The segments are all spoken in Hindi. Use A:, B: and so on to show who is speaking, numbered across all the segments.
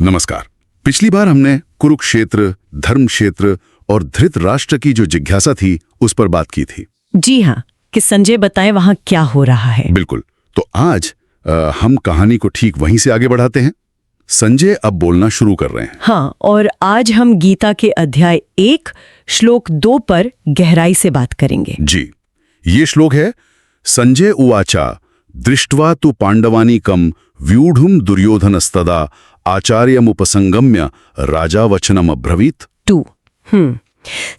A: नमस्कार। पिछली बार हमने कुरुक्षेत्र, धर्मक्षेत्र और धृतराष्ट्र की जो जिज्ञासा थी उस पर बात की थी।
B: जी हाँ, कि संजय बताएं वहां क्या हो रहा है।
A: बिल्कुल। तो आज हम कहानी को ठीक वहीं से आगे बढ़ाते हैं। संजय अब बोलना शुरू कर रहे हैं।
B: हाँ, और आज हम गीता के अध्याय 1 श्लोक 2 पर गहराई से बात करेंगे।
A: जी, ये श्लोक है, संजय उवाचा दृष्ट्वा तु पांडवानीकम व्यूढ़ुम दुर्योधनस्तदा आचार्यमुपसंगम्य राजा वचनम अब्रवीत।
B: 2।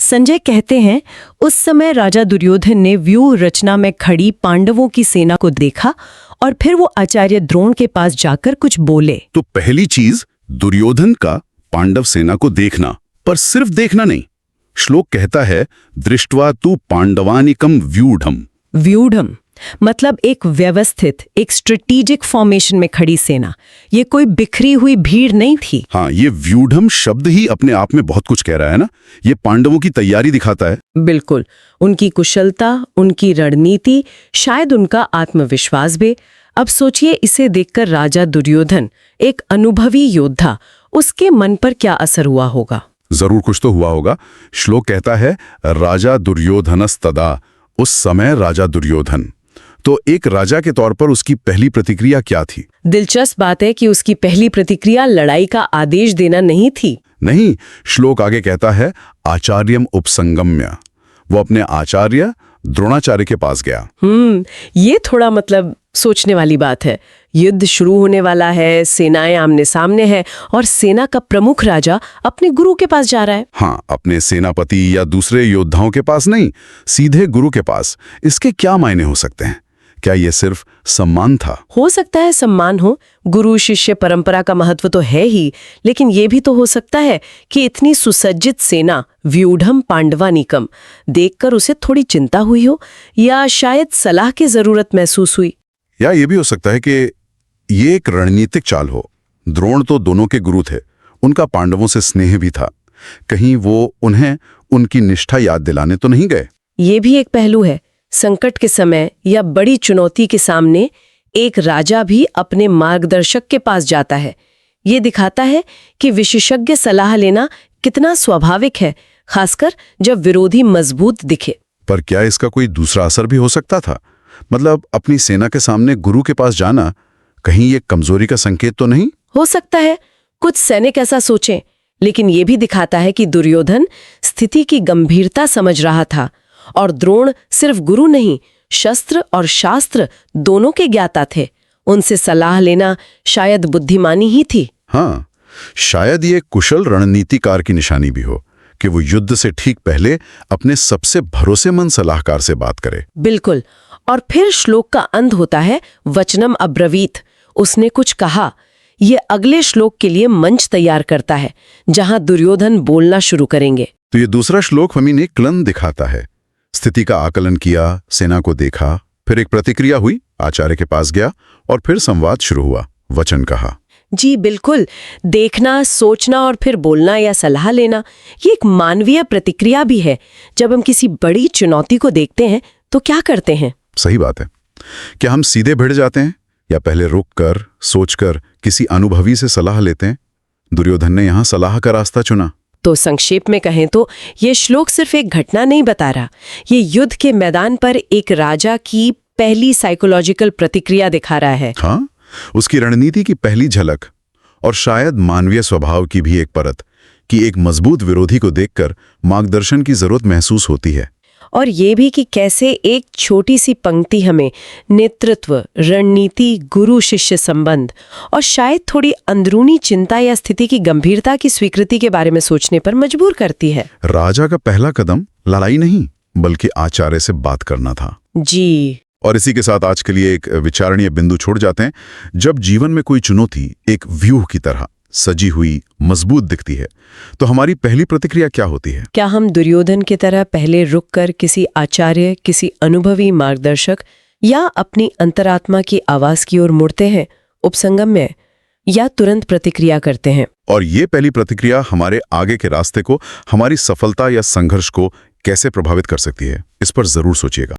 B: संजय कहते हैं, उस समय राजा दुर्योधन ने व्यूह रचना में खड़ी पांडवों की सेना को देखा और फिर वो आचार्य द्रोण के पास जाकर कुछ बोले।
A: तो पहली चीज, दुर्योधन का पांडव सेना को देखना, पर सिर्फ देखना नहीं। श्लोक कहता है दृष्ट्वा तु पांडवानिकम व्यूढ़म।
B: व्यूढ़म मतलब एक व्यवस्थित, एक स्ट्रेटेजिक फॉर्मेशन में खड़ी सेना। ये कोई बिखरी हुई भीड़ नहीं थी।
A: हाँ, ये व्यूढ़म शब्द ही अपने आप में बहुत कुछ कह रहा है ना। ये पांडवों की तैयारी दिखाता है।
B: बिल्कुल, उनकी कुशलता, उनकी रणनीति, शायद उनका आत्मविश्वास भी। अब सोचिए, इसे देखकर राजा दुर्योधन, एक अनुभवी योद्धा, उसके मन पर क्या असर हुआ होगा।
A: जरूर कुछ तो हुआ होगा। श्लोक कहता है राजा दुर्योधनस्तदा, उस समय राजा दुर्योधन। तो एक राजा के तौर पर उसकी पहली प्रतिक्रिया क्या थी?
B: दिलचस्प बात है कि उसकी पहली प्रतिक्रिया लड़ाई का आदेश देना नहीं थी।
A: नहीं, श्लोक आगे कहता है आचार्यम उपसंगम्य। वो अपने आचार्य द्रोणाचार्य के पास गया।
B: ये थोड़ा मतलब सोचने वाली बात है। युद्ध शुरू होने वाला है, सेनाएं आमने सामने है और सेना का प्रमुख राजा अपने गुरु के पास जा रहा है।
A: हाँ, अपने सेनापति या दूसरे योद्धाओं के पास नहीं, सीधे गुरु के पास। इसके क्या मायने हो सकते हैं? क्या ये सिर्फ सम्मान था?
B: हो सकता है सम्मान हो, गुरु शिष्य परंपरा का महत्व तो है ही, लेकिन ये भी तो हो सकता है कि इतनी सुसज्जित सेना, व्यूढ़म पांडवानीकम, देखकर उसे थोड़ी चिंता हुई हो या शायद सलाह की जरूरत महसूस हुई।
A: या ये भी हो सकता है कि ये एक रणनीतिक चाल हो। द्रोण तो दोनों के गुरु थे, उनका पांडवों से स्नेह भी था। कहीं वो उन्हें उनकी निष्ठा याद दिलाने तो नहीं गए?
B: ये भी एक पहलू है। संकट के समय या बड़ी चुनौती के सामने एक राजा भी अपने मार्गदर्शक के पास जाता है। ये दिखाता है कि विशेषज्ञ सलाह लेना कितना स्वाभाविक है, खासकर जब विरोधी मजबूत दिखे।
A: पर क्या इसका कोई दूसरा असर भी हो सकता था? मतलब अपनी सेना के सामने गुरु के पास जाना कहीं ये कमजोरी का संकेत तो नहीं?
B: हो सकता है कुछ सैनिक ऐसा सोचें, लेकिन ये भी दिखाता है कि दुर्योधन स्थिति की गंभीरता समझ रहा था और द्रोण सिर्फ गुरु नहीं, शस्त्र और शास्त्र दोनों के ज्ञाता थे। उनसे सलाह लेना शायद बुद्धिमानी ही थी।
A: हाँ, शायद ये कुशल रणनीतिकार की निशानी भी हो कि वो युद्ध से ठीक पहले अपने सबसे भरोसेमंद सलाहकार से बात करे।
B: बिल्कुल। और फिर श्लोक का अंत होता है वचनम अब्रवीत। उसने कुछ कहा। ये अगले श्लोक के लिए मंच तैयार करता है, जहां दुर्योधन बोलना शुरू करेंगे।
A: तो ये दूसरा श्लोक हमें एक क्लन दिखाता है। स्थिति का आकलन किया, सेना को देखा, फिर एक प्रतिक्रिया हुई, आचार्य के पास गया और फिर संवाद शुरू हुआ, वचन कहा।
B: जी बिल्कुल, देखना, सोचना और फिर बोलना या सलाह लेना, ये एक मानवीय प्रतिक्रिया भी है। जब हम किसी बड़ी चुनौती को देखते हैं तो क्या करते हैं?
A: सही बात है। क्या हम सीधे भिड़ जाते हैं या पहले रुककर, सोचकर किसी अनुभवी से सलाह लेते हैं? दुर्योधन ने यहाँ सलाह का रास्ता चुना।
B: तो संक्षेप में कहें तो ये श्लोक सिर्फ एक घटना नहीं बता रहा, ये युद्ध के मैदान पर एक राजा की पहली साइकोलॉजिकल प्रतिक्रिया दिखा रहा है।
A: हाँ, उसकी रणनीति की पहली झलक और शायद मानवीय स्वभाव की भी एक परत कि एक मजबूत विरोधी को देखकर मार्गदर्शन की जरूरत महसूस होती है।
B: और ये भी कि कैसे एक छोटी सी पंक्ति हमें नेतृत्व, रणनीति, गुरु शिष्य संबंध और शायद थोड़ी अंदरूनी चिंता या स्थिति की गंभीरता की स्वीकृति के बारे में सोचने पर मजबूर करती है।
A: राजा का पहला कदम लड़ाई नहीं बल्कि आचार्य से बात करना था।
B: जी।
A: और इसी के साथ आज के लिए एक विचारणीय बिंदु छोड़ जाते हैं। जब जीवन में कोई चुनौती एक व्यूह की तरह सजी हुई मजबूत दिखती है तो हमारी पहली प्रतिक्रिया क्या होती है?
B: क्या हम दुर्योधन की तरह पहले रुककर किसी आचार्य, किसी अनुभवी मार्गदर्शक या अपनी अंतरात्मा की आवाज की ओर मुड़ते हैं, उपसंगम्य, या तुरंत प्रतिक्रिया करते हैं?
A: और ये पहली प्रतिक्रिया हमारे आगे के रास्ते को, हमारी सफलता या संघर्ष को कैसे प्रभावित कर सकती है, इस पर जरूर सोचिएगा।